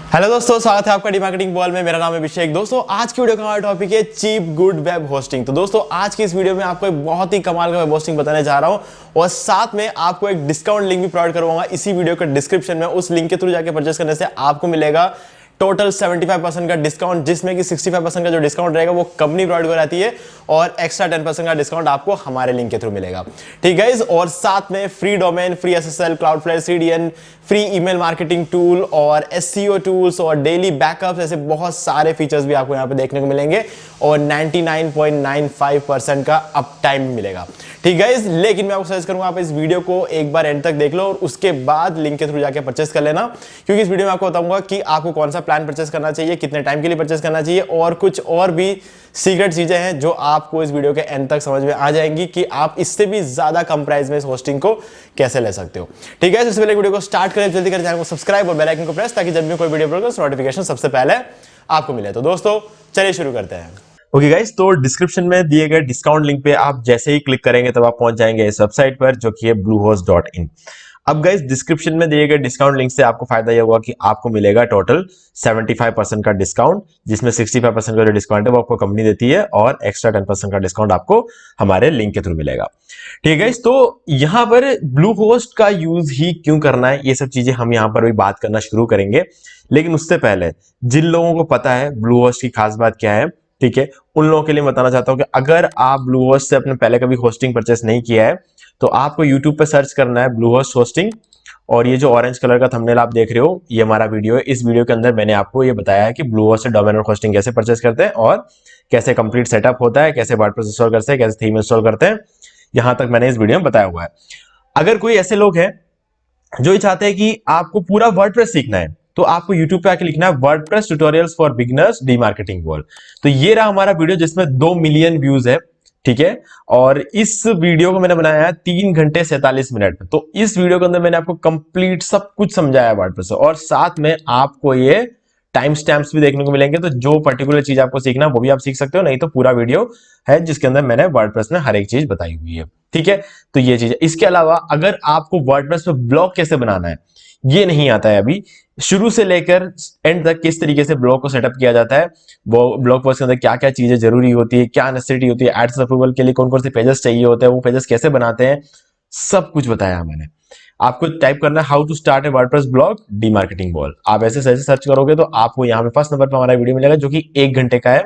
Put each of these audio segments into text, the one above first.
Hello दोस्तों, स्वागत है आपका डी मार्केटिंग बॉल में। मेरा नाम है अभिषेक। दोस्तों, आज की वीडियो का हमारा टॉपिक है चीप गुड वेब होस्टिंग। तो दोस्तों, आज की इस वीडियो में आपको एक बहुत ही कमाल का वेब होस्टिंग बताने जा रहा हूं और साथ में आपको एक डिस्काउंट लिंक भी प्रोवाइड करवाऊंगा इसी वीडियो के डिस्क्रिप्शन में। उस लिंक के थ्रू जाके परचेस करने से आपको मिलेगा टोटल 75% का डिस्काउंट, जिसमें कि 65% का जो डिस्काउंट रहेगा वो कंपनी प्रोवाइड कराती है और एक्स्ट्रा 10% का डिस्काउंट आपको हमारे लिंक के थ्रू मिलेगा। ठीक है, और साथ में free domain, free SSL, Cloudflare CDN, free email marketing tool और एसईओ टूल्स और डेली बैकअप्स, ऐसे बहुत सारे फीचर्स भी आपको यहाँ पे देखने को मिलेंगे और 99.95% का अप टाइम मिलेगा। ठीक है, लेकिन मैं आपको सजेस्ट करूंगा आप इस वीडियो को एक बार एंड तक देख लो और उसके बाद लिंक के थ्रू जाके परचेस कर लेना, क्योंकि इस वीडियो में आपको बताऊंगा कि आपको कौन सा प्लान परचेस करना चाहिए, कितने टाइम के लिए परचेस करना चाहिए और कुछ और भी सीक्रेट चीजें हैं जो आपको इस वीडियो के एंड तक समझ में आ जाएंगी कि आप इससे भी ज्यादा कम प्राइस में इस होस्टिंग को कैसे ले सकते हो। ठीक है, सबसे पहले वीडियो को स्टार्ट करें, जल्दी करें चैनल को सब्सक्राइब और बेल आइकन को प्रेस, ताकि जब भी कोई वीडियो अपलोड करो नोटिफिकेशन सबसे पहले आपको मिले। तो दोस्तों, चलिए शुरू करते हैं। ओके गाइस, तो डिस्क्रिप्शन में दिए गए डिस्काउंट लिंक पे आप जैसे ही क्लिक करेंगे तब आप पहुंच जाएंगे इस वेबसाइट पर, जो कि है bluehost.in। अब गाइस, डिस्क्रिप्शन में दिए गए डिस्काउंट लिंक से आपको फायदा यह हुआ कि आपको मिलेगा टोटल 75% का डिस्काउंट, जिसमें 65% का जो डिस्काउंट है वो आपको कंपनी देती है और एक्स्ट्रा 10% का डिस्काउंट आपको हमारे लिंक के थ्रू मिलेगा। ठीक है गाइस, तो यहां पर ब्लू होस्ट का यूज ही क्यों करना है, ये सब चीजें हम यहां पर भी बात करना शुरू करेंगे। लेकिन उससे पहले जिन लोगों को पता है ब्लू होस्ट की खास बात क्या है, ठीक है, उन लोगों के लिए बताना चाहता हूं कि अगर आप ब्लू होस्ट से अपने पहले कभी होस्टिंग परचेस नहीं किया है तो आपको यूट्यूब पे सर्च करना है ब्लू होस्ट होस्टिंग, और ये जो ऑरेंज कलर का थंबनेल आप देख रहे हो ये हमारा वीडियो है। इस वीडियो के अंदर मैंने आपको ये बताया है कि ब्लू होस्ट से डोमेन और होस्टिंग कैसे परचेस करते हैं और कैसे कंप्लीट सेटअप होता है, कैसे वर्डप्रेस इंस्टॉल करते हैं, कैसे थीम इंस्टॉल करते हैं। यहां तक मैंने इस वीडियो में बताया हुआ है। अगर कोई ऐसे लोग हैं जो ये चाहते हैं कि आपको पूरा वर्डप्रेस सीखना है, तो आपको YouTube पे आके लिखना है WordPress tutorials for beginners D marketing world. तो ये रहा हमारा वीडियो जिसमें 2 मिलियन व्यूज है। ठीक है, और इस वीडियो को मैंने बनाया है 3 घंटे 47 मिनट में। तो इस वीडियो के अंदर मैंने आपको कंप्लीट सब कुछ समझाया वर्डप्रेस और साथ में आपको ये टाइम स्टैम्प्स भी देखने को मिलेंगे। तो जो पर्टिकुलर चीज आपको सीखना वो भी आप सीख सकते हो, नहीं तो पूरा वीडियो है जिसके अंदर मैंने वर्डप्रेस में हर एक चीज बताई हुई है। ठीक है, तो ये चीज है। इसके अलावा अगर आपको वर्डप्रेस पे ब्लॉग कैसे बनाना है ये नहीं आता है अभी, शुरू से लेकर एंड तक किस तरीके से ब्लॉग को सेटअप किया जाता है, वो ब्लॉग पोस्ट के अंदर क्या क्या चीजें जरूरी होती है, क्या नेसेसिटी होती है, एड्स अप्रूवल के लिए कौन कौन से पेजेस चाहिए होते हैं, वो पेजेस कैसे बनाते हैं, सब कुछ बताया मैंने आपको। टाइप करना है how to start a WordPress blog D marketing ball. आप ऐसे सर्च करोगे तो आपको यहाँ पे फर्स्ट नंबर पर हमारा वीडियो मिलेगा, जो कि 1 घंटे का है।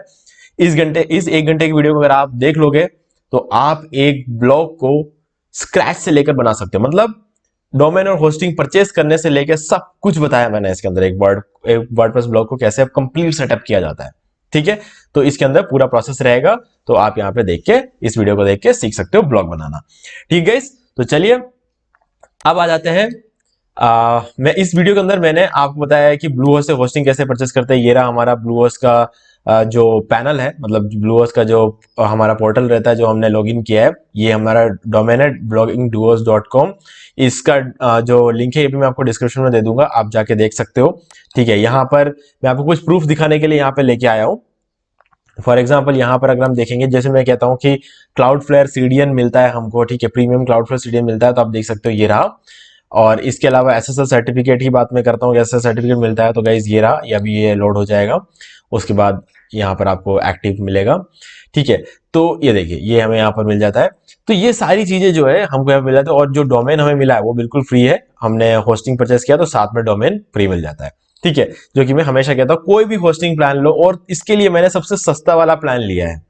इस 1 घंटे की वीडियो को अगर आप देख लोगे तो आप एक ब्लॉग को स्क्रैच से लेकर बना सकते हो। मतलब डोमेन और होस्टिंग परचेस करने से लेकर सब कुछ बताया मैंने इसके अंदर। एक वर्डप्रेस ब्लॉग को कैसे कंप्लीट सेटअप किया जाता है। ठीक है, तो इसके अंदर पूरा प्रोसेस रहेगा, तो आप यहाँ पे देख के इस वीडियो को देख के सीख सकते हो ब्लॉग बनाना। ठीक है, तो चलिए अब आ जाते हैं। मैं इस वीडियो के अंदर मैंने आपको बताया है कि ब्लू होस्ट से होस्टिंग कैसे परचेस करते हैं। ये रहा हमारा ब्लू होस्ट का जो पैनल है, मतलब ब्लू होस्ट का जो हमारा पोर्टल रहता है जो हमने लॉगिन किया है। ये हमारा डोमेन है bloggingduos.com। इसका जो लिंक है ये भी मैं आपको डिस्क्रिप्शन में दे दूंगा, आप जाके देख सकते हो। ठीक है, यहाँ पर मैं आपको कुछ प्रूफ दिखाने के लिए यहाँ पे लेके आया हूँ। फॉर एग्जाम्पल यहाँ पर अगर हम देखेंगे, जैसे मैं कहता हूँ कि क्लाउडफ्लेयर सीडीएन मिलता है हमको, ठीक है, प्रीमियम क्लाउडफ्लेयर सीडीएन मिलता है, तो आप देख सकते हो ये रहा। और इसके अलावा एसएसएल सर्टिफिकेट की बात मैं करता हूँ, एसएसएल सर्टिफिकेट मिलता है, तो गाइज ये रहा, ये अभी ये लोड हो जाएगा, उसके बाद यहाँ पर आपको एक्टिव मिलेगा। ठीक है, तो ये देखिए ये हमें यहाँ पर मिल जाता है। तो ये सारी चीजें जो है हमको यहाँ मिल जाता है, और जो डोमेन हमें मिला है वो बिल्कुल फ्री है। हमने होस्टिंग परचेस किया तो साथ में डोमेन फ्री मिल जाता है। ठीक है, जो कि मैं हमेशा कहता हूँ कोई भी होस्टिंग प्लान लो, और इसके लिए मैंने सबसे सस्ता वाला प्लान लिया है।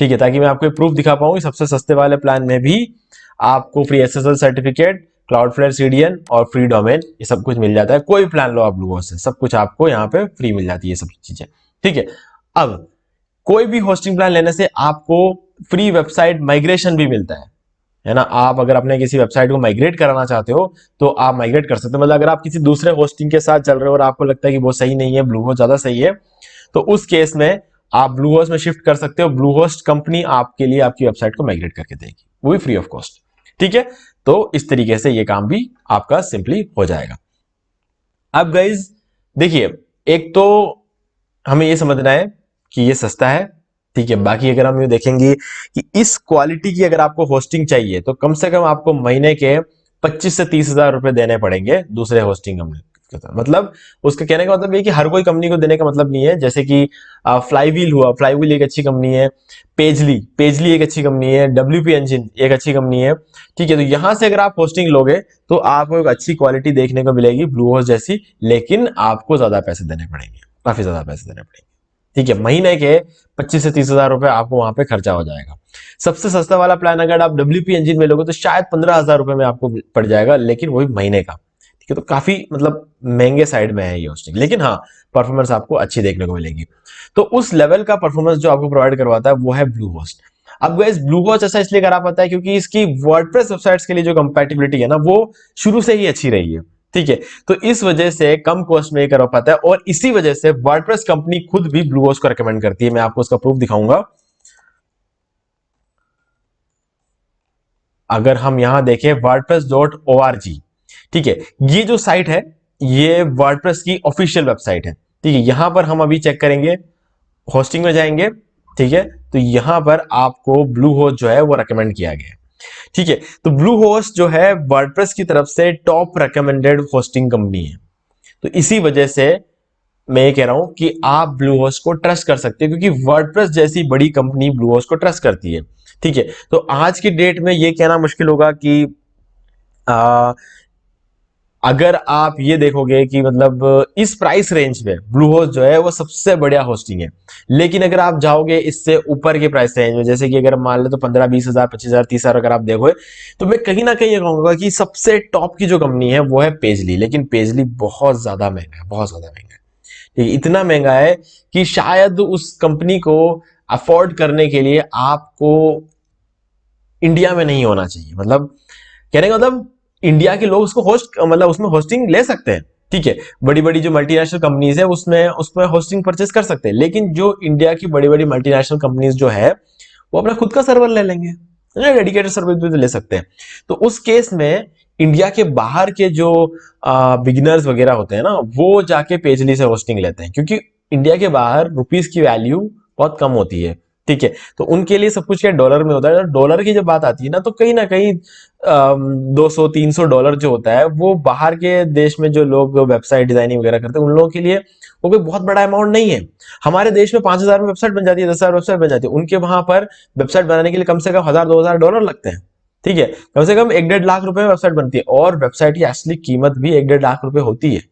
ठीक है, ताकि मैं आपको प्रूफ दिखा पाऊँ कि सबसे सस्ते वाले प्लान में भी आपको free SSL certificate, Cloudflare CDN और फ्री डोमेन, ये सब कुछ मिल जाता है। कोई भी प्लान लो आप ब्लू होस्ट से, सब कुछ आपको यहाँ पे फ्री मिल जाती है, सब चीजें। ठीक है, अब कोई भी होस्टिंग प्लान लेने से आपको फ्री वेबसाइट माइग्रेशन भी मिलता है ना। आप अगर अपने किसी वेबसाइट को माइग्रेट कराना चाहते हो तो आप माइग्रेट कर सकते हो। मतलब अगर आप किसी दूसरे होस्टिंग के साथ चल रहे हो और आपको लगता है कि वो सही नहीं है, ब्लू होस्ट ज्यादा सही है, तो उस केस में आप ब्लू होस्ट में शिफ्ट कर सकते हो। ब्लू होस्ट कंपनी आपके लिए आपकी वेबसाइट को माइग्रेट करके देगी, वो भी फ्री ऑफ कॉस्ट। ठीक है, तो इस तरीके से ये काम भी आपका सिंपली हो जाएगा। अब गाइज देखिए, एक तो हमें ये समझना है कि ये सस्ता है। ठीक है, बाकी अगर हम ये देखेंगे कि इस क्वालिटी की अगर आपको होस्टिंग चाहिए तो कम से कम आपको महीने के 25 से 30 हजार रुपए देने पड़ेंगे दूसरे होस्टिंग मतलब उसका कहने का मतलब ये कि हर कोई कंपनी को देने का मतलब नहीं है। जैसे कि फ्लाईव्हील हुआ, फ्लाईव्हील एक अच्छी कंपनी है, पेजली पेजली एक अच्छी कंपनी है, डब्ल्यूपी इंजन एक अच्छी कंपनी है। ठीक है, तो यहां से अगर आप होस्टिंग लोगे तो आपको एक अच्छी क्वालिटी देखने को मिलेगी ब्लूहोस्ट जैसी, लेकिन आपको ज्यादा पैसे देने पड़ेंगे, काफी ज्यादा पैसे देने पड़ेंगे। ठीक है, महीने के 25 से 30 हजार रुपए आपको वहां पे खर्चा हो जाएगा। सबसे सस्ता वाला प्लान अगर आप डब्ल्यूपी इंजन में लोगे तो शायद 15,000 रुपए में आपको पड़ जाएगा, लेकिन वही महीने का। ठीक है, तो काफी मतलब महंगे साइड में है ये होस्टिंग, लेकिन हाँ परफॉर्मेंस आपको अच्छी देखने को मिलेगी। तो उस लेवल का परफॉर्मेंस जो आपको प्रोवाइड करवाता है वो है ब्लूहोस्ट। अब गाइस ब्लूहोस्ट ऐसा इसलिए करा पाता है क्योंकि इसकी वर्डप्रेस वेबसाइट्स के लिए जो कंपैटिबिलिटी है ना वो शुरू से ही अच्छी रही है। ठीक है, तो इस वजह से कम कॉस्ट में कर पाता है, और इसी वजह से वर्डप्रेस कंपनी खुद भी ब्लूहोस्ट को रिकमेंड करती है। मैं आपको उसका प्रूफ दिखाऊंगा। अगर हम यहां देखें wordpress.org, ठीक है, ये जो साइट है ये वर्डप्रेस की ऑफिशियल वेबसाइट है। ठीक है, यहां पर हम अभी चेक करेंगे, होस्टिंग में जाएंगे। ठीक है, तो यहां पर आपको ब्लूहोस्ट जो है वो रेकमेंड किया गया है। ठीक है, तो ब्लूहोस्ट जो है वर्डप्रेस की तरफ से टॉप रेकमेंडेड होस्टिंग कंपनी है। तो इसी वजह से मैं ये कह रहा हूं कि आप ब्लूहोस्ट को ट्रस्ट कर सकते हैं, क्योंकि वर्डप्रेस जैसी बड़ी कंपनी ब्लूहोस्ट को ट्रस्ट करती है। ठीक है, तो आज की डेट में ये कहना मुश्किल होगा कि आ, अगर आप ये देखोगे कि मतलब इस प्राइस रेंज में ब्लूहोस्ट जो है वो सबसे बढ़िया होस्टिंग है। लेकिन अगर आप जाओगे इससे ऊपर के प्राइस रेंज में, जैसे कि अगर मान ले तो 15-20 हजार, 25 हजार, 30 हजार अगर आप देखोगे, तो मैं कहीं ना कहीं ये कहूंगा कि सबसे टॉप की जो कंपनी है वो है पेजली। लेकिन पेजली बहुत ज्यादा महंगा है, बहुत ज्यादा महंगा है। ठीक है, इतना महंगा है कि शायद उस कंपनी को अफोर्ड करने के लिए आपको इंडिया में नहीं होना चाहिए। मतलब कहने का मतलब इंडिया के लोग उसको होस्ट मतलब उसमें होस्टिंग ले सकते हैं। ठीक है, बड़ी बड़ी जो मल्टीनेशनल कंपनीज है उसमें उसमें होस्टिंग परचेस कर सकते हैं, लेकिन जो इंडिया की बड़ी बड़ी मल्टीनेशनल कंपनीज जो है वो अपना खुद का सर्वर ले लेंगे, डेडिकेटेड सर्वर भी तो ले सकते हैं। तो उस केस में इंडिया के बाहर के जो बिगिनर्स वगैरह होते हैं ना वो जाके पेजली से होस्टिंग लेते हैं, क्योंकि इंडिया के बाहर रुपीस की वैल्यू बहुत कम होती है। ठीक है, तो उनके लिए सब कुछ क्या डॉलर में होता है। डॉलर की जब बात आती है ना तो कहीं ना कहीं 200-300 डॉलर जो होता है वो बाहर के देश में जो लोग वेबसाइट डिजाइनिंग वगैरह करते हैं उन लोगों के लिए वो कोई बहुत बड़ा अमाउंट नहीं है। हमारे देश में 5,000 में वेबसाइट बन जाती है, 10,000 वेबसाइट बन जाती है, उनके वहां पर वेबसाइट बनाने के लिए कम से कम 1,000-2,000 डॉलर लगते हैं। ठीक है, कम से कम 1-1.5 लाख रुपए में वेबसाइट बनती है, और वेबसाइट की असली कीमत भी 1-1.5 लाख रुपए होती है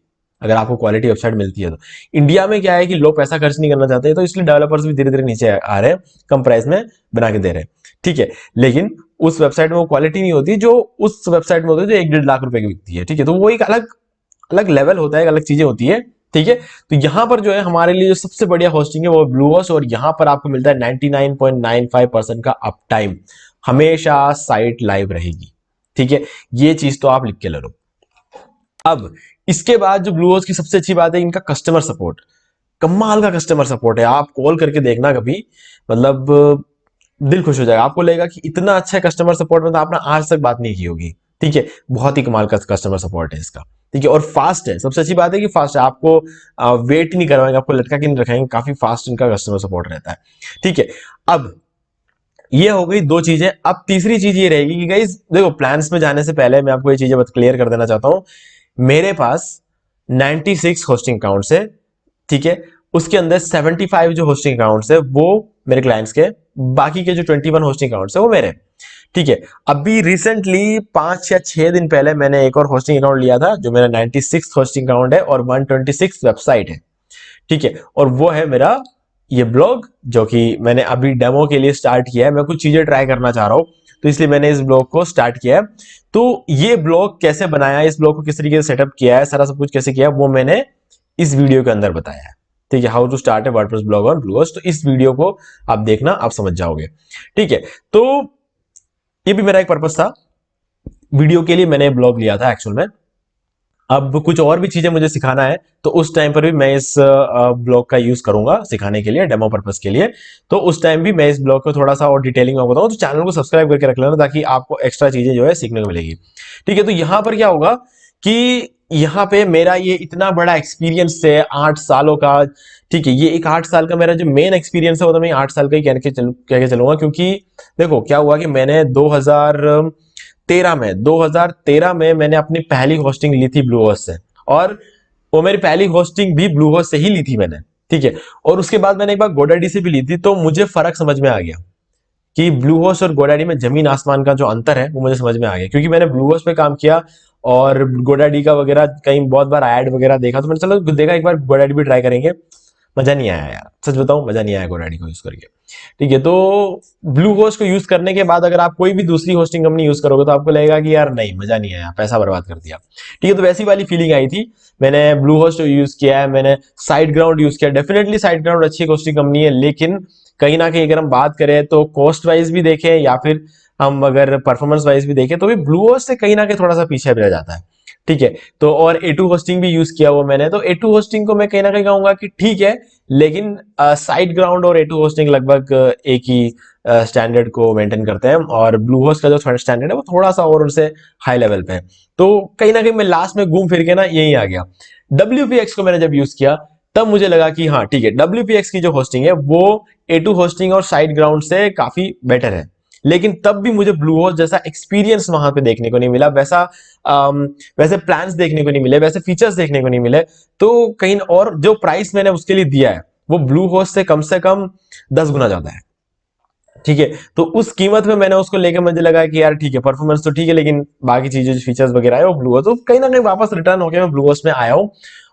अगर आपको क्वालिटी वेबसाइट मिलती है तो। इंडिया में क्या है कि लोग पैसा खर्च नहीं करना चाहते, तो इसलिए डेवलपर्स भी धीरे धीरे नीचे आ रहे हैं, कम प्राइस में बना के दे रहे हैं। ठीक है, लेकिन उस वेबसाइट में वो क्वालिटी नहीं होती जो उस वेबसाइट में होती है जो 1-1.5 लाख रुपए की बिकती है। ठीक है, तो वो एक अलग अलग लेवल होता है, अलग चीजें होती है। ठीक है, तो यहां पर जो है हमारे लिए जो सबसे बढ़िया होस्टिंग है वो ब्लूहोस्ट, और यहां पर आपको मिलता है 99.95% का अप टाइम, हमेशा साइट लाइव रहेगी। ठीक है, ये चीज तो आप लिख के ले लो। अब इसके बाद जो ब्लूहोस्ट की सबसे अच्छी बात है इनका कस्टमर सपोर्ट। कमाल का कस्टमर सपोर्ट है, आप कॉल करके देखना कभी, मतलब दिल खुश हो जाएगा। आपको लगेगा कि इतना अच्छा कस्टमर सपोर्ट में तो आपने आज तक बात नहीं की होगी। ठीक है, बहुत ही कमाल का कस्टमर सपोर्ट है इसका। ठीक है, और फास्ट है, सबसे अच्छी बात है कि फास्ट है, आपको वेट नहीं करवाएंगे, आपको लटका के नहीं रखेंगे, काफी फास्ट इनका कस्टमर सपोर्ट रहता है। ठीक है, अब ये हो गई दो चीजें। अब तीसरी चीज ये रहेगी कि गाइस देखो, प्लान्स में जाने से पहले मैं आपको ये चीजें क्लियर कर देना चाहता हूं। मेरे पास 96 होस्टिंग अकाउंट्स है। ठीक है, उसके अंदर 75 जो होस्टिंग अकाउंट्स है वो मेरे क्लाइंट्स के, बाकी के जो 21 होस्टिंग अकाउंट्स है वो मेरे। ठीक है, अभी रिसेंटली 5 या 6 दिन पहले मैंने एक और होस्टिंग अकाउंट लिया था जो मेरा 96 होस्टिंग अकाउंट है और 126 वेबसाइट है। ठीक है, और वो है मेरा ये ब्लॉग जो कि मैंने अभी डेमो के लिए स्टार्ट किया है। मैं कुछ चीजें ट्राई करना चाह रहा हूं, तो इसलिए मैंने इस ब्लॉग को स्टार्ट किया है। तो ये ब्लॉग कैसे बनाया, इस ब्लॉग को किस तरीके से सेटअप किया है, सारा सब कुछ कैसे किया वो मैंने इस वीडियो के अंदर बताया है। ठीक है, how to start a WordPress blog on Bluehost. तो इस वीडियो को आप देखना, आप समझ जाओगे। ठीक है, तो ये भी मेरा एक पर्पस था, वीडियो के लिए मैंने ब्लॉग लिया था एक्चुअल में। अब कुछ और भी चीजें मुझे सिखाना है तो उस टाइम पर भी मैं इस ब्लॉग का यूज करूंगा सिखाने के लिए, डेमो पर्पस के लिए। तो उस टाइम भी मैं इस ब्लॉग को थोड़ा सा और डिटेलिंग में बताऊंगा, तो चैनल को सब्सक्राइब करके रख लेना ताकि आपको एक्स्ट्रा चीजें जो है सीखने को मिलेगी। ठीक है, तो यहां पर क्या होगा कि यहाँ पे मेरा ये इतना बड़ा एक्सपीरियंस है 8 सालों का। ठीक है, ये एक 8 साल का मेरा जो मेन एक्सपीरियंस है वो तो मैं 8 साल का ही कह के चलूंगा, क्योंकि देखो क्या हुआ कि मैंने 2013 में मैंने अपनी पहली होस्टिंग ली थी ब्लूहोस्ट से, और वो मेरी पहली होस्टिंग भी ब्लू होस्ट से ही ली थी मैंने, ठीक है। और उसके बाद मैंने एक बार गोडैडी से भी ली थी, तो मुझे फर्क समझ में आ गया कि ब्लू होस्ट और गोडैडी में जमीन आसमान का जो अंतर है वो मुझे समझ में आ गया, क्योंकि मैंने ब्लू होस्ट पे काम किया और गोडैडी का वगैरह कहीं बहुत बार ऐड वगैरह देखा, तो मैंने चलो देखा एक बार गोडैडी भी ट्राई करेंगे। मजा नहीं आया यार, सच बताऊं, मजा नहीं आया गोडैडी को यूज करके, ठीक है। तो ब्लू होस्ट को यूज करने के बाद अगर आप कोई भी दूसरी होस्टिंग कंपनी यूज करोगे तो आपको लगेगा कि यार नहीं, मजा नहीं आया, पैसा बर्बाद कर दिया, ठीक है। तो वैसी वाली फीलिंग आई थी। मैंने ब्लू होस्ट यूज किया है, मैंने साइड ग्राउंड यूज किया, डेफिनेटली साइड ग्राउंड अच्छी होस्टिंग कंपनी है, लेकिन कहीं ना कहीं अगर हम बात करें तो कॉस्ट वाइज भी देखें या फिर हम अगर परफॉर्मेंस वाइज भी देखें तो भी ब्लू होस्ट से कहीं ना कहीं थोड़ा सा पीछे रह जाता है, ठीक है। तो और A2 होस्टिंग भी यूज किया हुआ मैंने, तो A2 होस्टिंग को मैं कहीं ना कहीं कहूंगा कि ठीक है, लेकिन साइड ग्राउंड और A2 होस्टिंग लगभग एक ही स्टैंडर्ड को मेंटेन करते हैं, और ब्लू होस्ट का जो थर्ड स्टैंडर्ड है वो थोड़ा सा और उनसे हाई लेवल पे है। तो कहीं ना कहीं मैं लास्ट में घूम फिर के ना यही आ गया। WPX को मैंने जब यूज किया तब मुझे लगा कि हाँ ठीक है, WPX की जो होस्टिंग है वो A2 होस्टिंग और साइड ग्राउंड से काफी बेटर है, लेकिन तब भी मुझे ब्लू होस्ट जैसा एक्सपीरियंस वहां पे देखने को नहीं मिला, वैसे प्लान्स देखने को नहीं मिले, वैसे फीचर्स देखने को नहीं मिले। तो कहीं और जो प्राइस मैंने उसके लिए दिया है वो ब्लू होस्ट से कम 10 गुना ज्यादा है, ठीक है। तो उस कीमत में मैंने उसको लेकर मुझे लगा कि यार ठीक है, परफॉर्मेंस तो ठीक है, लेकिन बाकी चीजें जो फीचर्स वगैरह है वो ब्लू होस्ट, तो कहीं ना कहीं वापस रिटर्न होकर मैं ब्लू होस्ट में आया हूं।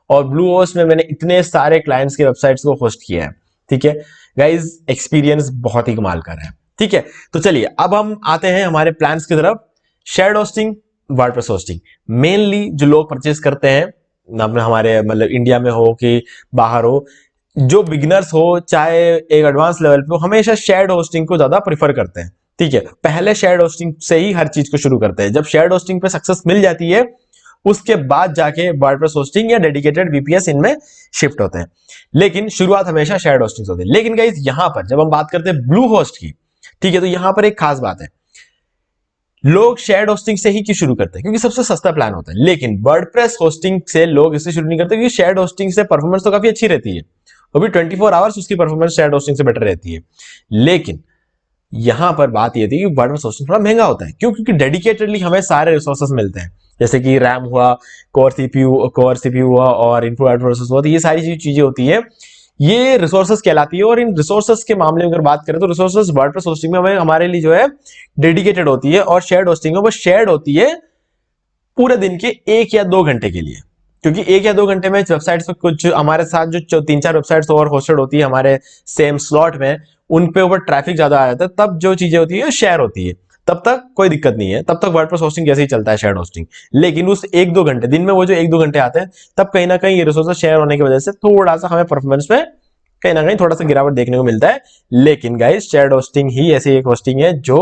और ब्लू होस्ट में मैंने इतने सारे क्लाइंट्स के वेबसाइट्स को होस्ट किया है, ठीक है गाइज, एक्सपीरियंस बहुत ही कमाल का है, ठीक है। तो चलिए अब हम आते हैं हमारे प्लान्स की तरफ। Shared hosting, WordPress hosting, mainly जो लोग परचेस करते हैं अपने हमारे मतलब इंडिया में हो कि बाहर हो, जो बिगिनर्स हो चाहे एक एडवांस लेवल पे हो, हमेशा शेयर्ड होस्टिंग को ज्यादा प्रेफर करते हैं, ठीक है। पहले शेयर्ड होस्टिंग से ही हर चीज को शुरू करते हैं, जब शेयर्ड होस्टिंग पे सक्सेस मिल जाती है उसके बाद जाके वर्डप्रेस होस्टिंग या डेडिकेटेड VPS इनमें शिफ्ट होते हैं, लेकिन शुरुआत हमेशा शेयर्ड होस्टिंग से होती है। लेकिन गाइस यहां पर जब हम बात करते हैं ब्लू होस्ट की, ठीक है, तो यहां पर एक खास बात है, लोग शेयर्ड होस्टिंग से ही क्यों शुरू करते हैं, क्योंकि सबसे सस्ता प्लान होता है। लेकिन वर्डप्रेस होस्टिंग से लोग इससे शुरू नहीं करते क्योंकि शेयर्ड होस्टिंग से परफॉर्मेंस तो काफी अच्छी रहती है, वो भी 24 आवर्स उसकी परफॉर्मेंस शेयर्ड होस्टिंग से बेटर रहती है। लेकिन यहां पर बात यह थी कि वर्डप्रेस होस्टिंग थोड़ा महंगा होता है, क्यों? क्योंकि डेडिकेटेडली हमें सारे रिसोर्सेज मिलते हैं, जैसे कि रैम हुआ, कोर सीपीयू हुआ और इनपुट प्रोसेस हुआ, तो ये सारी चीजें होती है, ये रिसोर्सेज कहलाती है। और इन रिसोर्सेज के मामले में अगर बात करें तो रिसोर्सेज वर्डप्रेस होस्टिंग में हमें हमारे लिए जो है डेडिकेटेड होती है, और शेयर्ड होस्टिंग में वो शेयर्ड होती है पूरे दिन के 1 या 2 घंटे के लिए, क्योंकि 1 या 2 घंटे में वेबसाइट्स पे कुछ हमारे साथ जो 3-4 वेबसाइट्स और होस्टेड होती है हमारे सेम स्लॉट में, उन पे ऊपर ट्रैफिक ज्यादा आ जाता है, तब जो चीजें होती है शेयर होती है, तब तक कोई दिक्कत नहीं है, तब तक वर्डप्रेस होस्टिंग जैसे ही चलता है शेयर होस्टिंग। लेकिन उस 1-2 घंटे दिन में वो जो 1-2 घंटे आते हैं, तब कहीं ना कहीं ये रिसोर्सेज शेयर होने की वजह से थोड़ा सा हमें परफॉर्मेंस में कहीं ना कहीं थोड़ा सा गिरावट देखने को मिलता है। लेकिन गाइस शेयर होस्टिंग ही ऐसी एक होस्टिंग है जो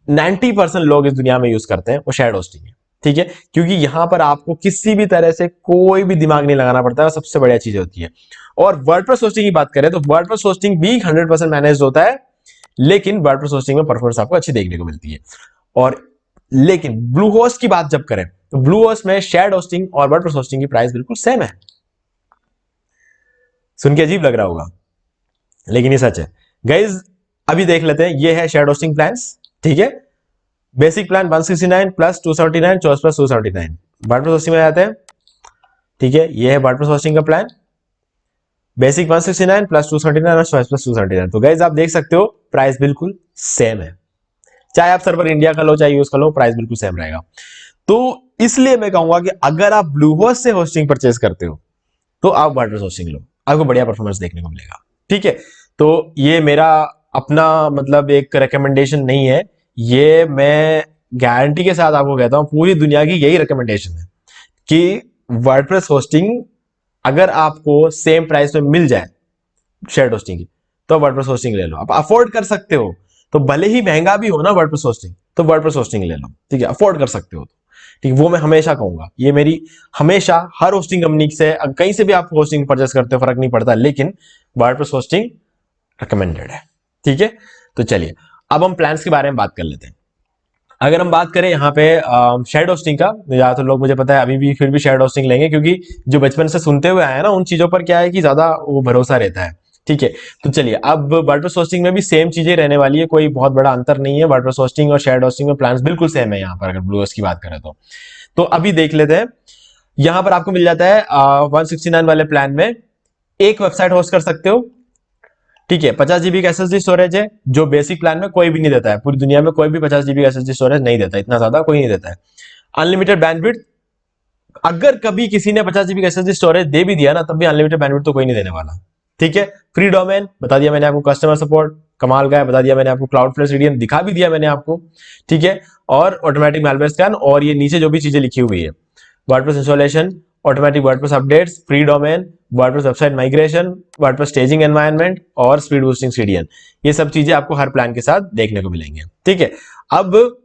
90% लोग इस दुनिया में यूज करते हैं, वो शेयर्ड होस्टिंग है, ठीक है। क्योंकि यहां पर आपको किसी भी तरह से कोई भी दिमाग नहीं लगाना पड़ता है, सबसे बढ़िया चीज होती है। और वर्डप्रेस होस्टिंग की बात करें तो वर्डप्रेस होस्टिंग भी 100% मैनेज होता है, लेकिन वर्डप्रेस होस्टिंग में परफॉर्मेंस आपको अच्छी देखने को मिलती है। और लेकिन ब्लू होस्ट की बात जब करें तो ब्लू होस्ट में शेयर्ड होस्टिंग और वर्डप्रेस होस्टिंग की प्राइस बिल्कुल सेम है। सुन के अजीब लग रहा होगा, लेकिन ये सच है गाइज। अभी देख लेते हैं, ये है शेयर्ड होस्टिंग प्लान्स, ठीक है। Basic plan 169 plus 279 choice plus 279 WordPress hosting में जाते हैं, ठीक है। ये है वर्डप्रेस होस्टिंग का प्लान, बेसिक 169 प्लस 279 और चॉइस प्लस 279। तो गाइज आप देख सकते हो प्राइस बिल्कुल सेम है, चाहे आप सर्वर इंडिया का लो चाहे यूज का लो, प्राइस बिल्कुल सेम रहेगा। तो इसलिए मैं कहूंगा कि अगर आप ब्लू होस्ट से होस्टिंग परचेस करते हो तो आप वर्डप्रेस होस्टिंग लो, आपको बढ़िया परफॉर्मेंस देखने को मिलेगा, ठीक है। तो ये मेरा अपना मतलब एक रिकमेंडेशन नहीं है, ये मैं गारंटी के साथ आपको कहता हूं, पूरी दुनिया की यही रिकमेंडेशन है कि वर्डप्रेस होस्टिंग अगर आपको सेम प्राइस में मिल जाए शेयर्ड होस्टिंग की, तो वर्डप्रेस होस्टिंग ले लो। आप अफोर्ड कर सकते हो तो भले ही महंगा भी हो ना वर्डप्रेस होस्टिंग, तो वर्डप्रेस होस्टिंग ले लो, ठीक है। अफोर्ड कर सकते हो तो ठीक, वो मैं हमेशा कहूंगा, ये मेरी हमेशा हर होस्टिंग कंपनी से, कहीं से भी आप होस्टिंग परचेस करते हो फर्क नहीं पड़ता, लेकिन वर्डप्रेस होस्टिंग रिकमेंडेड है, ठीक है। तो चलिए अब हम प्लान्स के बारे में बात कर लेते हैं। अगर हम बात करें यहाँ पे शेयर्ड होस्टिंग का, ज्यादातर लोग मुझे पता है अभी भी फिर भी शेयर्ड होस्टिंग लेंगे, क्योंकि जो बचपन से सुनते हुए आए हैं ना, उन चीजों पर क्या है कि ज्यादा वो भरोसा रहता है, ठीक है। तो चलिए अब वर्डप्रेस होस्टिंग में भी सेम चीजें रहने वाली है, कोई बहुत बड़ा अंतर नहीं है। वर्डप्रेस होस्टिंग और शेयर्ड होस्टिंग में प्लान्स बिल्कुल सेम है यहाँ पर, अगर ब्लू होस्ट की बात करें तो अभी देख लेते हैं। यहां पर आपको मिल जाता है 169 वाले प्लान में एक वेबसाइट होस्ट कर सकते हो। ठीक है, 50 GB का SSD स्टोरेज है, जो बेसिक प्लान में कोई भी नहीं देता है। पूरी दुनिया में कोई भी 50 GB का SSD स्टोरेज नहीं देता, इतना ज्यादा कोई नहीं देता है। अनलिमिटेड बैंडविड्थ, अगर कभी किसी ने 50 GB का SSD स्टोरेज दे भी दिया ना, तब भी अनलिमिटेड बैंडविड्थ तो कोई नहीं देने वाला। ठीक है, फ्री डोमेन बता दिया मैंने आपको, कस्टमर सपोर्ट कमाल का है बता दिया मैंने आपको, क्लाउडफ्लो सीडीएन दिखा भी दिया मैंने आपको। ठीक है, और ऑटोमेटिक मैलवेयर स्कैन, और ये नीचे जो भी चीजें लिखी हुई है, WordPress installation, automatic WordPress updates, free domain, WordPress website migration, WordPress staging environment और स्पीड बूस्टिंग सीडीएन, ये सब चीजें आपको हर प्लान के साथ देखने को मिलेंगे। ठीक है, अब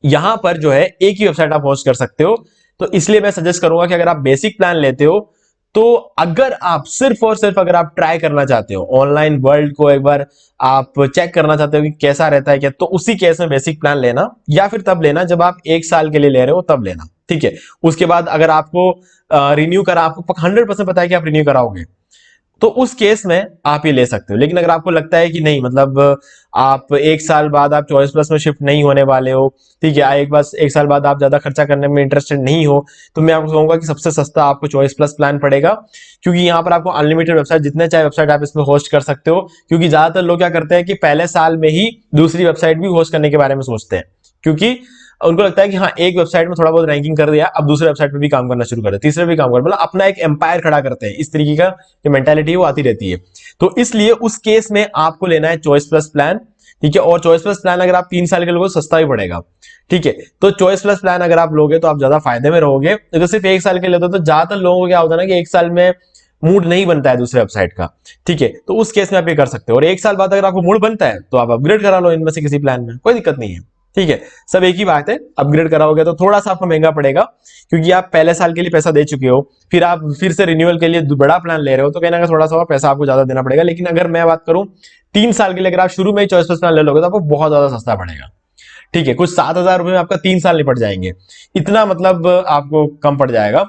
यहां पर जो है एक ही वेबसाइट आप होस्ट कर सकते हो, तो इसलिए मैं सजेस्ट करूंगा कि अगर आप बेसिक प्लान लेते हो, तो अगर आप सिर्फ और सिर्फ अगर आप ट्राई करना चाहते हो, ऑनलाइन वर्ल्ड को एक बार आप चेक करना चाहते हो कि कैसा रहता है क्या, तो उसी केस में बेसिक प्लान लेना, या फिर तब लेना जब आप 1 साल के लिए ले रहे हो तब लेना। ठीक है, उसके बाद अगर आपको रिन्यू करा, आपको 100% पता है कि आप रिन्यू कराओगे, तो उस केस में आप ये ले सकते हो। लेकिन अगर आपको लगता है कि नहीं, मतलब आप 1 साल बाद आप चॉइस प्लस में शिफ्ट नहीं होने वाले हो, ठीक है, एक साल बाद आप ज्यादा खर्चा करने में इंटरेस्टेड नहीं हो, तो मैं आपको कहूंगा कि सबसे सस्ता आपको चॉइस प्लस प्लान पड़ेगा, क्योंकि यहाँ पर आपको अनलिमिटेड वेबसाइट, जितने चाहे वेबसाइट आप इसमें होस्ट कर सकते हो। क्योंकि ज्यादातर लोग क्या करते हैं कि पहले साल में ही दूसरी वेबसाइट भी होस्ट करने के बारे में सोचते हैं, क्योंकि उनको लगता है कि हाँ, एक वेबसाइट में थोड़ा बहुत रैंकिंग कर दिया, अब दूसरे वेबसाइट पे भी काम करना शुरू कर, तीसरे भी काम कर, मतलब अपना एक एम्पायर खड़ा करते हैं। इस तरीके का जो मेंटालिटी है वो आती रहती है। तो इसलिए उस केस में आपको लेना है चॉइस प्लस प्लान। ठीक है, और चॉइस प्लस प्लान अगर आप 3 साल के लोगे तो सस्ता भी पड़ेगा। ठीक है, तो चॉइस प्लस प्लान अगर आप लोगे तो आप ज्यादा फायदे में रहोगे। अगर सिर्फ 1 साल के लेते हो तो ज्यादातर लोगों को क्या होता है ना कि 1 साल में मूड नहीं बनता है दूसरे वेबसाइट का। ठीक है, तो उस केस में आप ये कर सकते हो, और 1 साल बाद अगर आपको मूड बनता है तो आप अपग्रेड करा लो इनमें से किसी प्लान में, कोई दिक्कत नहीं है। ठीक है, सब एक ही बात है। अपग्रेड कराओगे तो थोड़ा सा आपको महंगा पड़ेगा, क्योंकि आप पहले साल के लिए पैसा दे चुके हो, फिर आप फिर से रिन्यूअल के लिए बड़ा प्लान ले रहे हो, तो कहना थोड़ा सा पैसा आपको ज्यादा देना पड़ेगा। लेकिन अगर मैं बात करूं 3 साल के लिए, अगर आप शुरू में ही चॉइस प्लान ले लोगे तो आपको बहुत ज्यादा सस्ता पड़ेगा। ठीक है, कुछ 7,000 रुपए में आपका 3 साल निपट जाएंगे, इतना मतलब आपको कम पड़ जाएगा।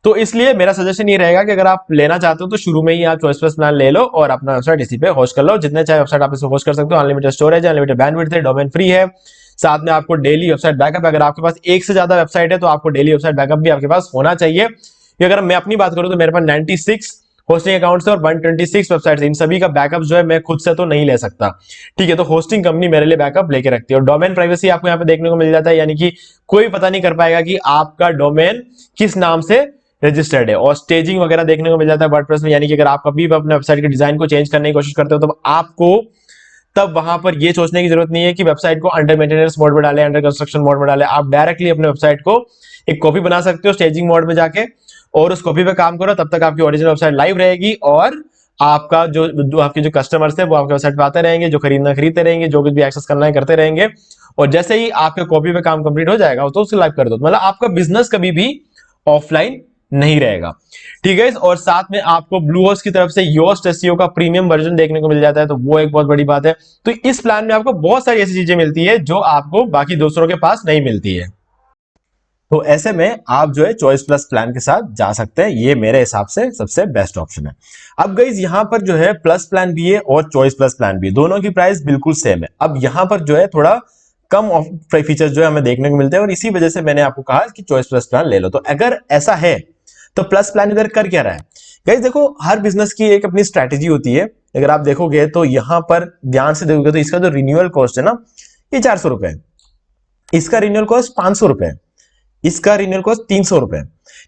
तो इसलिए मेरा सजेशन ये रहेगा कि अगर आप लेना चाहते हो तो शुरू में ही आप चॉइस प्लस प्लान ले लो और अपना वेबसाइट इसी पे होस्ट कर लो। जितने चाहे वेबसाइट आप इसमें होस्ट कर सकते हो, अनलिमिटेड स्टोरेज है, अनलिमिटेड बैंडविड्थ है, डोमेन फ्री है, साथ में आपको डेली वेबसाइट बैकअप। अगर आपके पास एक से ज्यादा वेबसाइट है तो आपको डेली वेबसाइट बैकअप भी आपके पास होना चाहिए। अगर मैं अपनी बात करूं तो मेरे पास 96 होस्टिंग अकाउंट्स है और 126 वेबसाइट्स, इन सभी का बैकअप जो है मैं खुद से तो नहीं ले सकता। ठीक है, तो होस्टिंग कंपनी मेरे लिए बैकअप लेके रखती है। और डोमेन प्राइवेसी आपको यहाँ पे देखने को मिल जाता है, यानी कि कोई पता नहीं कर पाएगा कि आपका डोमेन किस नाम से रजिस्टर्ड है। और स्टेजिंग वगैरह देखने को मिल जाता है वर्डप्रेस में, यानी कि अगर आप कभी भी अपने वेबसाइट के डिजाइन को चेंज करने की कोशिश करते हो तो आपको तब वहां पर यह सोचने की जरूरत नहीं है कि वेबसाइट को अंडर मेंटेनेंस मोड में डाले, अंडर कंस्ट्रक्शन मोड में डाले। आप डायरेक्टली अपने वेबसाइट को एक कॉपी बना सकते हो स्टेजिंग मोड में जाके, और उस कॉपी पे काम करो, तब तक आपकी ओरिजिनल वेबसाइट लाइव रहेगी, और आपका जो आपके जो कस्टमर्स है वो आपके वेबसाइट पे आते रहेंगे, जो खरीदना खरीदते रहेंगे, जो कुछ भी एक्सेस करना है करते रहेंगे। और जैसे ही आपके कॉपी पे काम कंप्लीट हो जाएगा तो उसे लाइव कर दो, मतलब आपका बिजनेस कभी भी ऑफलाइन नहीं रहेगा। ठीक है, और साथ में आपको ब्लूहोस्ट की तरफ से योस्ट एसईओ का प्रीमियम वर्जन देखने को मिल जाता है, तो वो एक बहुत बड़ी बात है। तो इस प्लान में आपको बहुत सारी ऐसी चीजें मिलती है जो आपको बाकी दूसरों के पास नहीं मिलती है। तो ऐसे में आप जो है चॉइस प्लस प्लान के साथ जा सकते हैं, ये मेरे हिसाब से सबसे बेस्ट ऑप्शन है। अब गाइस यहां पर जो है प्लस प्लान भी है और चॉइस प्लस प्लान भी है, दोनों की प्राइस बिल्कुल सेम है। अब यहां पर जो है थोड़ा कम फीचर्स जो है हमें देखने को मिलते हैं, और इसी वजह से मैंने आपको कहा कि चॉइस प्लस प्लान ले लो। तो अगर ऐसा है तो प्लस प्लान इधर कर क्या रहा है गाइस? देखो, हर बिजनेस की एक अपनी स्ट्रैटेजी होती है। अगर आप देखोगे तो यहां पर ध्यान से देखोगे तो इसका जो रिन्यूअल कॉस्ट है ना, ये 400 रुपए, इसका रिन्यूअल कॉस्ट 500 रुपए, इसका रिन्यूअल कॉस्ट 300 रुपए।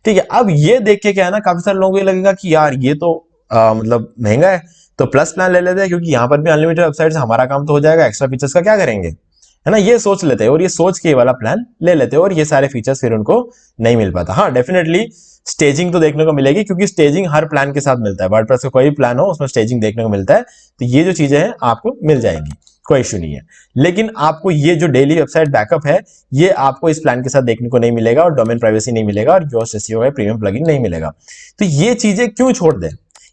ठीक है, अब ये देख के क्या है ना, काफी सारे लोगों को ये लगेगा कि यार ये तो मतलब महंगा है, तो प्लस प्लान ले लेते हैं, क्योंकि यहां पर भी अनलिमिटेड वेबसाइट, हमारा काम तो हो जाएगा, एक्स्ट्रा फीचर्स का क्या करेंगे, है ना, ये सोच लेते हैं, और ये सोच के वाला प्लान ले लेते हैं, और ये सारे फीचर्स फिर उनको नहीं मिल पाता। हाँ, डेफिनेटली स्टेजिंग तो देखने को मिलेगी, क्योंकि स्टेजिंग हर प्लान के साथ मिलता है। वर्डप्रेस का कोई भी प्लान हो उसमें स्टेजिंग देखने को मिलता है, तो ये जो चीजें हैं आपको मिल जाएंगी, कोई इश्यू नहीं है। लेकिन आपको ये जो डेली वेबसाइट बैकअप है, ये आपको इस प्लान के साथ देखने को नहीं मिलेगा, और डोमेन प्राइवेसी नहीं मिलेगा, और योस्ट एसईओ है प्रीमियम प्लगइन नहीं मिलेगा। तो ये चीजें क्यों छोड़ दें,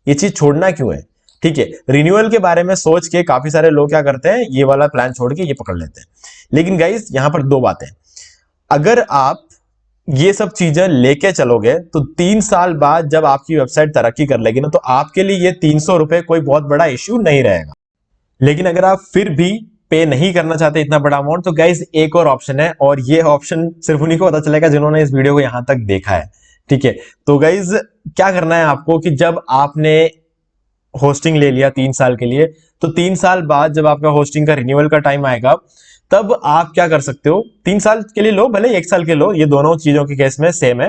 ये चीज छोड़ना क्यों है? ठीक है, रिन्यूअल के बारे में सोच के काफी सारे लोग क्या करते हैं, ये वाला प्लान छोड़ के ये पकड़ लेते हैं। लेकिन गाइस यहां पर दो बातें, अगर आप ये सब चीजें लेके चलोगे तो 3 साल बाद जब आपकी वेबसाइट तरक्की कर लेगी ना, तो आपके लिए ये 300 रुपए कोई बहुत बड़ा इश्यू नहीं रहेगा। लेकिन अगर आप फिर भी पे नहीं करना चाहते इतना बड़ा अमाउंट, तो गाइस एक और ऑप्शन है, और ये ऑप्शन सिर्फ उन्हीं को पता चलेगा जिन्होंने इस वीडियो को यहां तक देखा है। ठीक है। तो गाइज क्या करना है आपको कि जब आपने होस्टिंग ले लिया 3 साल के लिए, तो 3 साल बाद जब आपका होस्टिंग का रिन्यूअल का टाइम आएगा, तब आप क्या कर सकते हो, 3 साल के लिए लो भले 1 साल के लो, ये दोनों चीजों के केस में सेम है।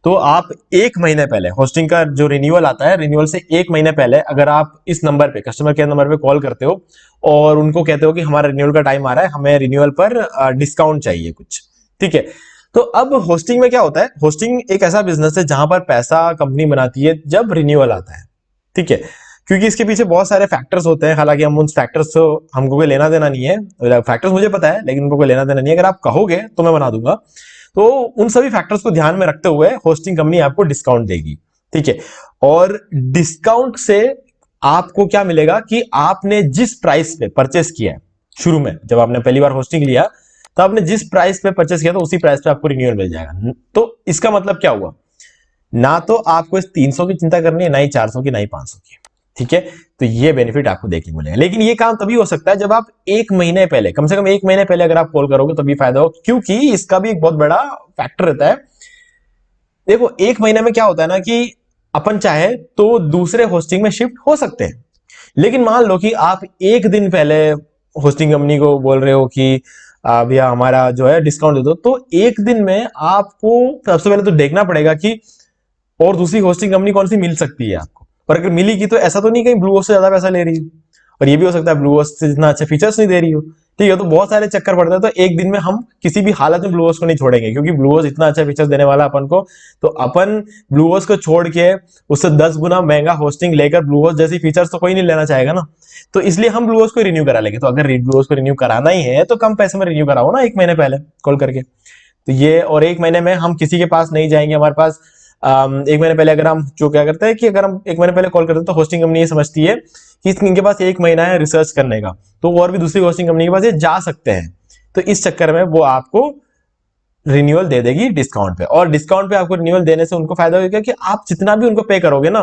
तो आप 1 महीने पहले होस्टिंग का जो रिन्यूअल आता है, रिन्यूअल से 1 महीने पहले अगर आप इस नंबर पे, कस्टमर केयर नंबर पे कॉल करते हो और उनको कहते हो कि हमारा रिन्यूअल का टाइम आ रहा है, हमें रिन्यूअल पर डिस्काउंट चाहिए कुछ, ठीक है। तो अब होस्टिंग में क्या होता है, होस्टिंग एक ऐसा बिजनेस है जहां पर पैसा कंपनी बनाती है जब रिन्यूअल आता है, ठीक है। क्योंकि इसके पीछे बहुत सारे फैक्टर्स होते हैं, हालांकि हम उन फैक्टर्स से हमको कोई लेना देना नहीं है, फैक्टर्स मुझे पता है लेकिन उनको कोई लेना देना नहीं है, अगर आप कहोगे तो मैं बना दूंगा। तो उन सभी फैक्टर्स को ध्यान में रखते हुए होस्टिंग कंपनी आपको डिस्काउंट देगी, ठीक है। और डिस्काउंट से आपको क्या मिलेगा कि आपने जिस प्राइस पे परचेस किया है शुरू में, जब आपने पहली बार होस्टिंग लिया, तो आपने जिस प्राइस पे परचेस किया था उसी प्राइस पे आपको रिन्यूअल मिल जाएगा। तो इसका मतलब क्या हुआ, ना तो आपको इस 300 की चिंता करनी है, ना ही 400 की, ना ही 500 की, ठीक है। तो ये बेनिफिट आपको देखने को मिलेगा। लेकिन ये काम तभी हो सकता है जब आप 1 महीने पहले, कम से कम 1 महीने पहले अगर आप कॉल करोगे तभी फायदा हो, क्योंकि इसका भी एक बहुत बड़ा फैक्टर रहता है। देखो 1 महीने में क्या होता है ना कि अपन चाहे तो दूसरे होस्टिंग में शिफ्ट हो सकते हैं, लेकिन मान लो कि आप 1 दिन पहले होस्टिंग कंपनी को बोल रहे हो कि भैया हमारा जो है डिस्काउंट दे दो, तो 1 दिन में आपको सबसे पहले तो देखना पड़ेगा कि और दूसरी होस्टिंग कंपनी कौन सी मिल सकती है आपको। और अगर मिलेगी तो ऐसा तो नहीं कहीं ब्लू होस्ट से ज्यादा पैसा ले रही हो, और ये भी हो सकता है ब्लू होस्ट से जितना अच्छे फीचर्स नहीं दे रही हो, ठीक है। तो बहुत सारे चक्कर पड़ते हैं, तो 1 दिन में हम किसी भी हालत में ब्लू होस्ट को नहीं छोड़ेंगे, क्योंकि ब्लू होस्ट इतना अच्छा फीचर्स देने वाला अपन को, तो अपन ब्लू होस्ट को छोड़ के उससे 10 गुना महंगा होस्टिंग लेकर ब्लू होस्ट जैसी फीचर्स तो कोई नहीं लेना चाहेगा ना। तो इसलिए हम ब्लू होस्ट को रिन्यू करा लेंगे। तो अगर ब्लू होस्ट को रिन्यू कराना ही है तो कम पैसे में रिन्यू कराओ ना 1 महीने पहले कॉल करके। तो ये, और 1 महीने में हम किसी के पास नहीं जाएंगे, हमारे पास 1 महीने पहले अगर हम जो क्या करते हैं कि अगर हम 1 महीने पहले कॉल करते हैं तो होस्टिंग कंपनी ये समझती है कि इनके पास 1 महीना है रिसर्च करने का, तो और भी दूसरी होस्टिंग कंपनी के पास ये जा सकते हैं। तो इस चक्कर में वो आपको रिन्यूअल दे देगी डिस्काउंट पे, और डिस्काउंट पे आपको रिन्यूअल देने से उनको फायदा होगा कि आप जितना भी उनको पे करोगे ना,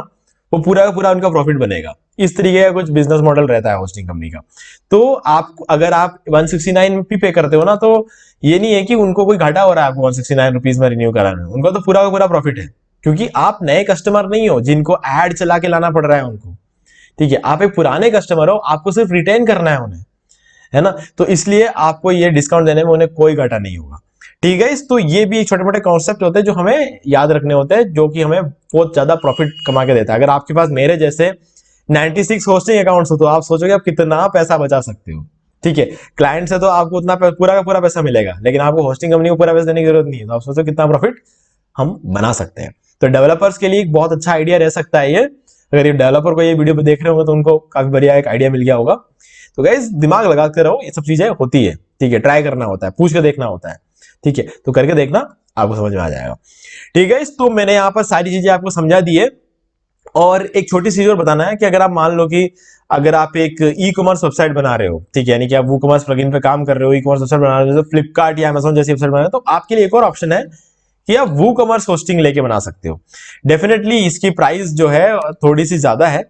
वो पूरा का पूरा उनका प्रॉफिट बनेगा। इस तरीके का कुछ बिजनेस मॉडल रहता है होस्टिंग कंपनी का। तो आप अगर आप 169 भी पे करते हो ना, तो ये नहीं है कि उनको कोई घाटा हो रहा है आपको 169 रुपीज में रिन्यू कराने में, उनको तो पूरा का पूरा प्रॉफिट है, क्योंकि आप नए कस्टमर नहीं हो जिनको एड चला के लाना पड़ रहा है उनको, ठीक है। आप एक पुराने कस्टमर हो, आपको सिर्फ रिटेन करना है उन्हें, है ना। तो इसलिए आपको ये डिस्काउंट देने में उन्हें कोई घाटा नहीं होगा, ठीक है। तो ये भी छोटे मोटे कॉन्सेप्ट होते हैं जो हमें याद रखने होते हैं, जो कि हमें बहुत ज्यादा प्रॉफिट कमा के देता है। अगर आपके पास मेरे जैसे 96 होस्टिंग अकाउंट्स हो, तो आप सोचोगे आप कितना पैसा बचा सकते हो, ठीक है। क्लाइंट से तो आपको उतना पूरा का पूरा पैसा मिलेगा, लेकिन आपको होस्टिंग कंपनी को पूरा पैसा देने की जरूरत नहीं है। तो आप सोचो कितना प्रॉफिट हम बना सकते हैं। तो डेवलपर्स के लिए एक बहुत अच्छा आइडिया रह सकता है ये। अगर ये डेवलपर को ये वीडियो पे देख रहे होंगे तो उनको काफी बढ़िया एक आइडिया मिल गया होगा। तो गाइस दिमाग लगाते रहो, ये सब चीजें होती है, ठीक है। ट्राई करना होता है, पूछ के देखना होता है, ठीक है। तो करके देखना, आपको समझ में आ जाएगा, ठीक है। तो मैंने यहाँ पर सारी चीजें आपको समझा दी है। और एक छोटी सी चीज और बताना है कि अगर आप मान लो कि अगर आप एक ई कॉमर्स वेबसाइट बना रहे हो, ठीक है, यानी कि आप वूकॉमर्स प्लगइन पे काम कर रहे हो, ई कॉमर्स वेबसाइट बना रहे हो, फ्लिपकार्ट या अमेजोन जैसी वेबसाइट बना रहे हो, तो आपके लिए एक और ऑप्शन है कि आप वूकॉमर्स होस्टिंग लेके बना सकते हो। डेफिनेटली इसकी प्राइस जो है थोड़ी सी ज्यादा है,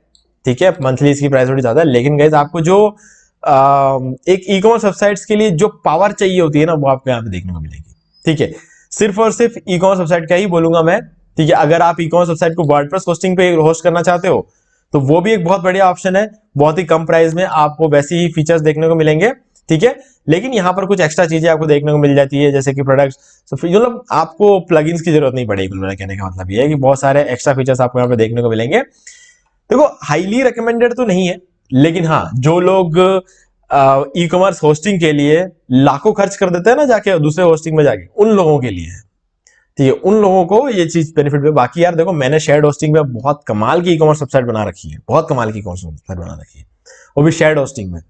ठीक है, मंथली इसकी प्राइस थोड़ी ज्यादा है, लेकिन गाइस आपको जो एक ई कॉमर्स वेबसाइट्स के लिए जो पावर चाहिए होती है ना, वो आपको यहाँ पे देखने को मिलेगी, ठीक है। सिर्फ और सिर्फ ई कॉमर्स वेबसाइट का ही बोलूंगा मैं, ठीक है। अगर आप ई कॉमर्स वेबसाइट को वर्डप्रेस होस्टिंग पे होस्ट करना चाहते हो तो वो भी एक बहुत बढ़िया ऑप्शन है, बहुत ही कम प्राइस में आपको वैसे ही फीचर्स देखने को मिलेंगे, ठीक है। लेकिन यहाँ पर कुछ एक्स्ट्रा चीजें आपको देखने को मिल जाती है, जैसे कि प्रोडक्ट्स, मतलब आपको प्लगइन्स की जरूरत नहीं पड़ेगी। मेरा कहने का मतलब ये है कि बहुत सारे एक्स्ट्रा फीचर्स आपको यहाँ पे देखने को मिलेंगे। देखो हाईली रिकमेंडेड तो नहीं है, लेकिन हाँ जो लोग ई कॉमर्स होस्टिंग के लिए लाखों खर्च कर देते हैं ना जाके दूसरे होस्टिंग में जाके, उन लोगों के लिए है, ठीक है। उन लोगों को ये चीज बेनिफिट है। बाकी यार देखो मैंने शेयर्ड होस्टिंग में बहुत कमाल की ई कॉमर्स वेबसाइट बना रखी है, बहुत कमाल की ई कॉमर्स वेबसाइट बना रखी है, वो भी शेयर्ड होस्टिंग में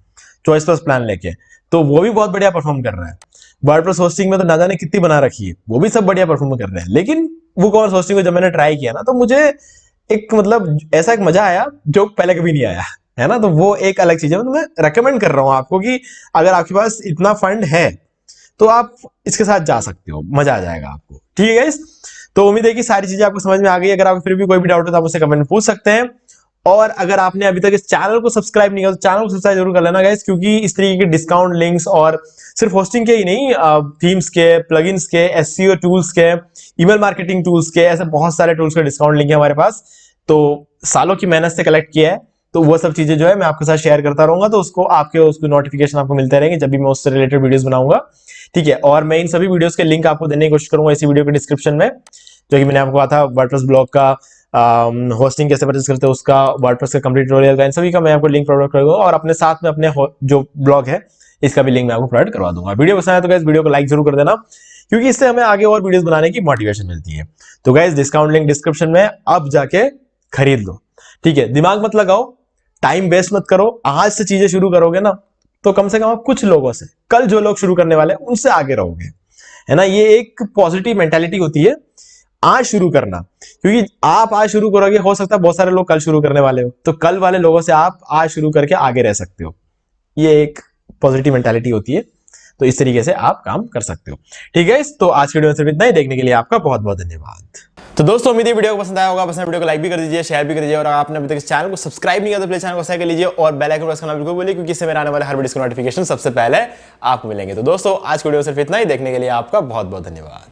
चॉइस प्लस प्लान लेके, तो वो भी बहुत बढ़िया परफॉर्म कर रहा है। वर्डप्रेस होस्टिंग में तो ना जाने कितनी बना रखी है, वो भी सब बढ़िया परफॉर्म कर रहे हैं। लेकिन वो कॉमर्स होस्टिंग को जब मैंने ट्राई किया ना, तो मुझे एक मतलब ऐसा एक मजा आया जो पहले कभी नहीं आया, है ना। तो वो एक अलग चीज है, मैं रेकमेंड कर रहा हूं आपको कि अगर आपके पास इतना फंड है तो आप इसके साथ जा सकते हो, मजा आ जाएगा आपको, ठीक है। तो उम्मीद है कि सारी चीजें आपको समझ में आ गई। अगर आपको फिर भी कोई भी डाउट हो तो आप मुझसे कमेंट में पूछ सकते हैं। और अगर आपने अभी तक इस चैनल को सब्सक्राइब नहीं किया तो चैनल को सब्सक्राइब जरूर कर लेना गाइस, क्योंकि इस तरीके के डिस्काउंट लिंक्स और सिर्फ होस्टिंग के ही नहीं, थीम्स के, प्लगइन्स के, एसईओ टूल्स के, ईमेल मार्केटिंग टूल्स के, ऐसे बहुत सारे टूल्स के डिस्काउंट लिंक है हमारे पास। तो सालों की मेहनत से कलेक्ट किया है, तो वो सब चीजें जो है मैं आपके साथ शेयर करता रहूंगा, तो उसको नोटिफिकेशन आपको मिलते रहेंगे जब भी मैं उससे रिलेटेड वीडियोस बनाऊंगा, ठीक है। और मैं इन सभी वीडियोस के लिंक आपको देने की कोशिश करूंगा इसी वीडियो के डिस्क्रिप्शन में, जो कि मैंने आपको कहा था वर्डप्रेस ब्लॉग का, होस्टिंग कैसे परचेस करते हैं उसका, वर्डप्रेस का कंप्लीट ट्यूटोरियल का, इन सभी का मैं आपको लिंक प्रोवाइड करूंगा, और अपने साथ में अपने जो ब्लॉग है इसका भी लिंक मैं आपको प्रोवाइड करवा दूंगा। वीडियो पसंद आया तो गाइस वीडियो को लाइक जरूर कर देना, क्योंकि इससे हमें आगे और वीडियोस बनाने की मोटिवेशन मिलती है। तो गाइस डिस्काउंट लिंक डिस्क्रिप्शन में, अब जाके खरीद लो, ठीक है। दिमाग मत लगाओ, टाइम वेस्ट मत करो, आज से चीजें शुरू करोगे ना तो कम से कम आप कुछ लोगों से, कल जो लोग शुरू करने वाले हैं उनसे आगे रहोगे, है ना। ये एक पॉजिटिव मेंटालिटी होती है आज शुरू करना, क्योंकि आप आज शुरू करोगे, हो सकता है बहुत सारे लोग कल शुरू करने वाले हो, तो कल वाले लोगों से आप आज शुरू करके आगे रह सकते हो। ये एक पॉजिटिव मेंटालिटी होती है, तो इस तरीके से आप काम कर सकते हो, ठीक है। तो आज की वीडियो में सिर्फ इतना ही, देखने के लिए आपका बहुत बहुत धन्यवाद। तो दोस्तों उम्मीद है वीडियो को पसंद आया होगा, पसंद वीडियो को लाइक भी कर दीजिए, शेयर भी कर दीजिए, और अगर आपने अभी तक इस चैनल को सब्सक्राइब नहीं किया तो प्लीज चैनल को सब्सक्राइब कर लीजिए और बेल आइकन प्रेस करना बिल्कुल भूलिए, क्योंकि इससे मेरे आने वाले हर वीडियो के नोटिफिकेशन सबसे पहले आपको मिलेंगे। तो दोस्तों आज की वीडियो में सिर्फ इतना ही, देखने के लिए आपका बहुत बहुत धन्यवाद।